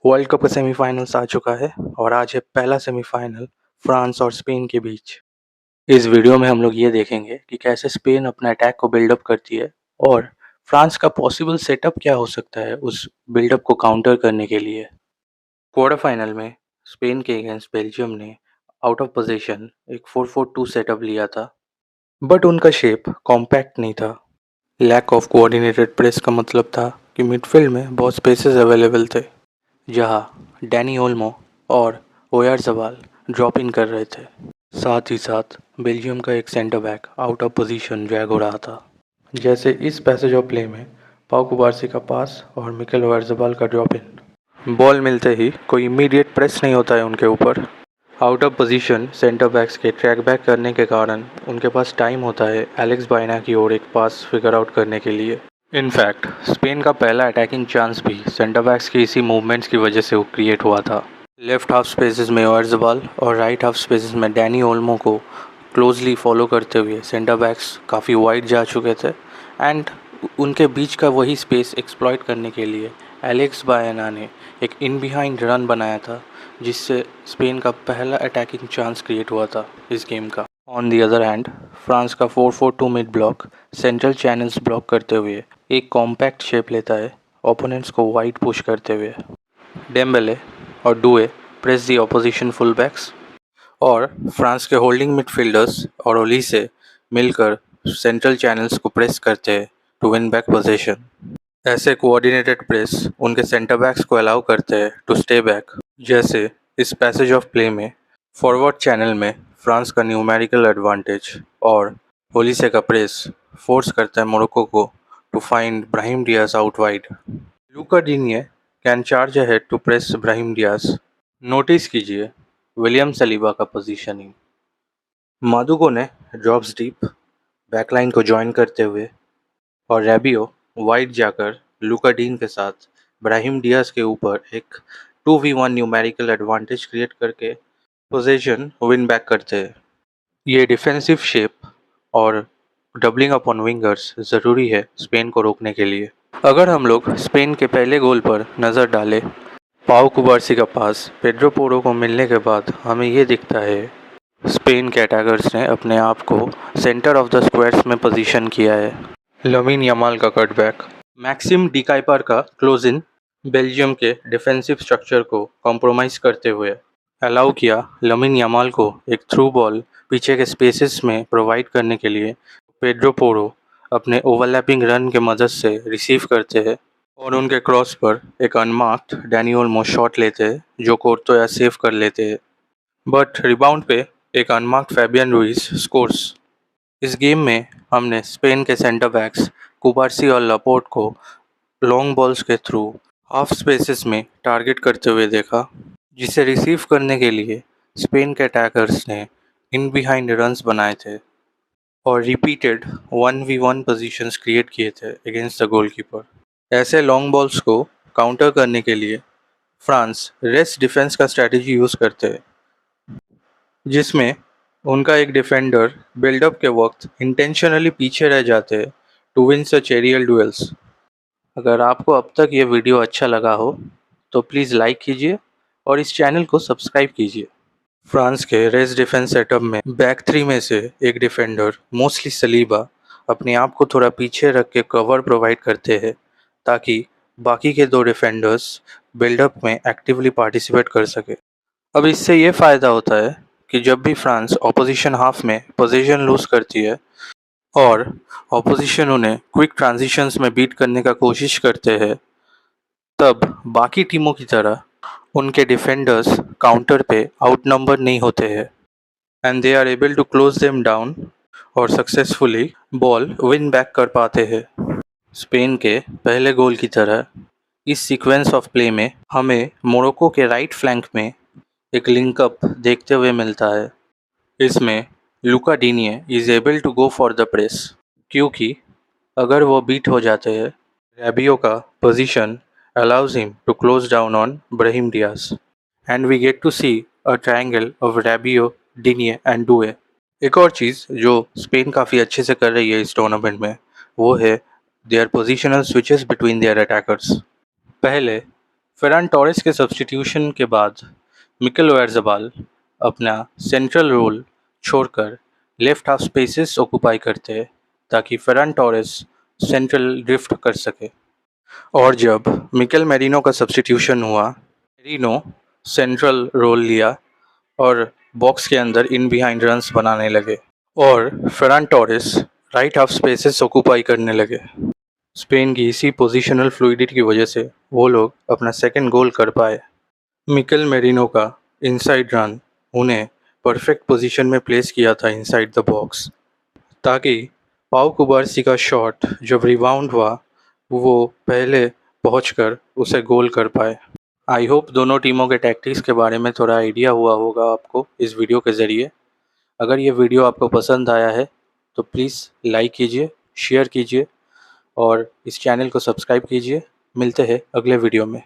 World cup का semifinals आ चुका है और आज है पहला सेमीफाइनल फ्रांस और स्पेन के बीच। इस वीडियो में हम लोग ये देखेंगे कि कैसे स्पेन अपना अटैक को बिल्डअप करती है और फ्रांस का पॉसिबल सेटअप क्या हो सकता है उस बिल्डअप को काउंटर करने के लिए। क्वार्टर फाइनल में स्पेन के अगेंस्ट बेल्जियम ने आउट ऑफ पोजीशन एक 4-4-2 सेटअप लिया था, बट उनका शेप कॉम्पैक्ट नहीं था। लैक ऑफ कोऑर्डिनेटेड प्रेस का मतलब था कि मिडफील्ड में बहुत स्पेसेस अवेलेबल थे, जहां डैनी ओल्मो और ओयारज़ाबाल ड्रॉप इन कर रहे थे। साथ ही साथ बेल्जियम का एक centre back out of position drag हो रहा था। जैसे इस पैसेज ऑफ प्ले में पाउ कुबार्सी का पास और मिकेल ओयारज़ाबाल का ड्रॉप इन। बॉल मिलते ही कोई इमीडिएट प्रेस नहीं होता है उनके ऊपर। Out of position centre backs के ट्रैक बैक करने के कारण उनके पास टाइम होता है एलेक्स बाइना की ओर एक पास फिगर आउट करने के लिए। इनफैक्ट स्पेन का पहला अटैकिंग चांस भी सेंटर बैक्स की इसी मूवमेंट्स की वजह से वो क्रिएट हुआ था। लेफ्ट हाफ स्पेसेस में ओयारज़ाबाल और राइट हाफ स्पेसेस में डैनी ओल्मो को क्लोजली फॉलो करते हुए सेंटर बैक्स काफ़ी वाइड जा चुके थे एंड उनके बीच का वही स्पेस एक्सप्लॉइट करने के लिए एलेक्स बायना ने एक इन बिहाइंड रन बनाया था, जिससे स्पेन का पहला अटैकिंग चांस क्रिएट हुआ था इस गेम का। On the other hand France का 4-4-2 mid block central channels block करते हुए एक कॉम्पैक्ट शेप लेता है, ओपोनेंट्स को वाइड पुश करते हुए। डेम्बेले और Doue press the opposition full backs और फ्रांस के होल्डिंग मिडफील्डर्स और ओलीसे मिलकर सेंट्रल चैनल्स को प्रेस करते हैं टू विन बैक पोजीशन। ऐसे कोऑर्डिनेटेड प्रेस उनके सेंटर बैक्स को अलाउ करते हैं टू स्टे बैक। जैसे इस पैसेज ऑफ प्ले में फॉरवर्ड चैनल में फ्रांस का न्यूमेरिकल एडवांटेज और ओलीसे का प्रेस फोर्स करता है मोरक्को को to find Brahim Diaz out wide. Luka डीनिये can charge ahead to press Brahim Diaz. Notice कीजिए विलियम सलीबा का पोजीशनिंग। मादुगो ने ड्रॉप्स डीप बैकलाइन को ज्वाइन करते हुए और रैबियो वाइड जाकर लूका डीन के साथ ब्राहिम डियाज के ऊपर एक 2v1 न्यूमेरिकल एडवांटेज क्रिएट करके पोजीशन विन बैक करते हैं। ये डिफेंसिव शेप और डबलिंग अपॉन विंगर्स ज़रूरी है स्पेन को रोकने के लिए। अगर हम लोग स्पेन के पहले गोल पर नज़र डालें, पाउ कुबार्सी का पास पेड्रो पोरो को मिलने के बाद हमें ये दिखता है स्पेन के अटैकर्स ने अपने आप को सेंटर ऑफ द स्क्वायर्स में पोजीशन किया है। लमीन यमाल का कटबैक, मैक्सिम डिकाइपर का क्लोज इन बेल्जियम के डिफेंसिव स्ट्रक्चर को कॉम्प्रोमाइज़ करते हुए अलाउ किया लमीन यमाल को एक थ्रू बॉल पीछे के स्पेसेस में प्रोवाइड करने के लिए। पेड्रो पोरो अपने ओवरलैपिंग रन के मदद से रिसीव करते हैं और उनके क्रॉस पर एक अनमार्क्ड डैनी ओल्मो शॉट लेते हैं जो कोर्तोया सेव कर लेते हैं, बट रिबाउंड पे एक अनमार्क्ड फैबियन रुइज स्कोर्स। इस गेम में हमने स्पेन के सेंटर बैक्स कुबार्सी और लापोर्ट को लॉन्ग बॉल्स के थ्रू हाफ स्पेसेस में टारगेट करते हुए देखा, जिसे रिसीव करने के लिए स्पेन के अटैकर्स ने इन बिहाइंड रन्स बनाए थे और रिपीटेड 1v1 पोजीशंस क्रिएट किए थे अगेंस्ट द गोलकीपर। ऐसे लॉन्ग बॉल्स को काउंटर करने के लिए फ्रांस रेस्ट डिफेंस का स्ट्रैटेजी यूज़ करते हैं, जिसमें उनका एक डिफेंडर बिल्डअप के वक्त इंटेंशनली पीछे रह जाते हैं to win such aerial dwells. अगर आपको अब तक ये वीडियो अच्छा लगा हो तो प्लीज़ लाइक कीजिए और इस चैनल को सब्सक्राइब कीजिए। फ्रांस के रेस डिफेंस सेटअप में बैक थ्री में से एक डिफेंडर मोस्टली सलीबा अपने आप को थोड़ा पीछे रख के कवर प्रोवाइड करते हैं ताकि बाकी के दो डिफेंडर्स बिल्डअप में एक्टिवली पार्टिसिपेट कर सके। अब इससे ये फ़ायदा होता है कि जब भी फ्रांस ऑपोजिशन हाफ में पोजीशन लूज़ करती है और ऑपोजिशन उन्हें क्विक ट्रांजिशंस में बीट करने का कोशिश करते हैं, तब बाकी टीमों की तरह उनके डिफेंडर्स काउंटर पे आउटनंबर नहीं होते हैं and they are able to close them down और सक्सेसफुली बॉल विन बैक कर पाते हैं। स्पेन के पहले गोल की तरह इस सीक्वेंस ऑफ प्ले में हमें मोरक्को के राइट फ्लैंक में एक लिंकअप देखते हुए मिलता है। इसमें Lucas Digne is able to go for the press, क्योंकि अगर वो बीट हो जाते हैं रैबियो का position allows him to close down on Brahim Diaz, and we get to see a triangle of Rabiot, Digne and Doué। एक और चीज़ जो स्पेन काफ़ी अच्छे से कर रही है इस टूर्नामेंट में वो है their positional switches between their attackers. पहले फेरान टोरेस के सब्स्टिट्यूशन के बाद मिकेल ओयारज़ाबाल अपना सेंट्रल रोल छोड़कर लेफ्ट हाफ स्पेसेस ऑक्यूपाई करते हैं ताकि फेरान टोरेस सेंट्रल ड्रिफ्ट कर सके। और जब मिकेल मेरिनो का सब्स्टिट्यूशन हुआ, मेरिनो सेंट्रल रोल लिया और बॉक्स के अंदर इन बिहाइंड रन्स बनाने लगे और Ferran Torres right half spaces occupy करने लगे। स्पेन की इसी पोजिशनल फ्लूइडिटी की वजह से वो लोग अपना सेकंड गोल कर पाए। मिकेल मेरिनो का इनसाइड रन उन्हें परफेक्ट पोजीशन में प्लेस किया था इनसाइड द बॉक्स, ताकि पाउ कुबार्सी का शॉट जब रिबाउंड हुआ वो पहले पहुंचकर उसे गोल कर पाए। आई होप दोनों टीमों के टैक्टिक्स के बारे में थोड़ा आइडिया हुआ होगा आपको इस वीडियो के ज़रिए। अगर ये वीडियो आपको पसंद आया है तो प्लीज़ लाइक कीजिए, शेयर कीजिए और इस चैनल को सब्सक्राइब कीजिए। मिलते हैं अगले वीडियो में।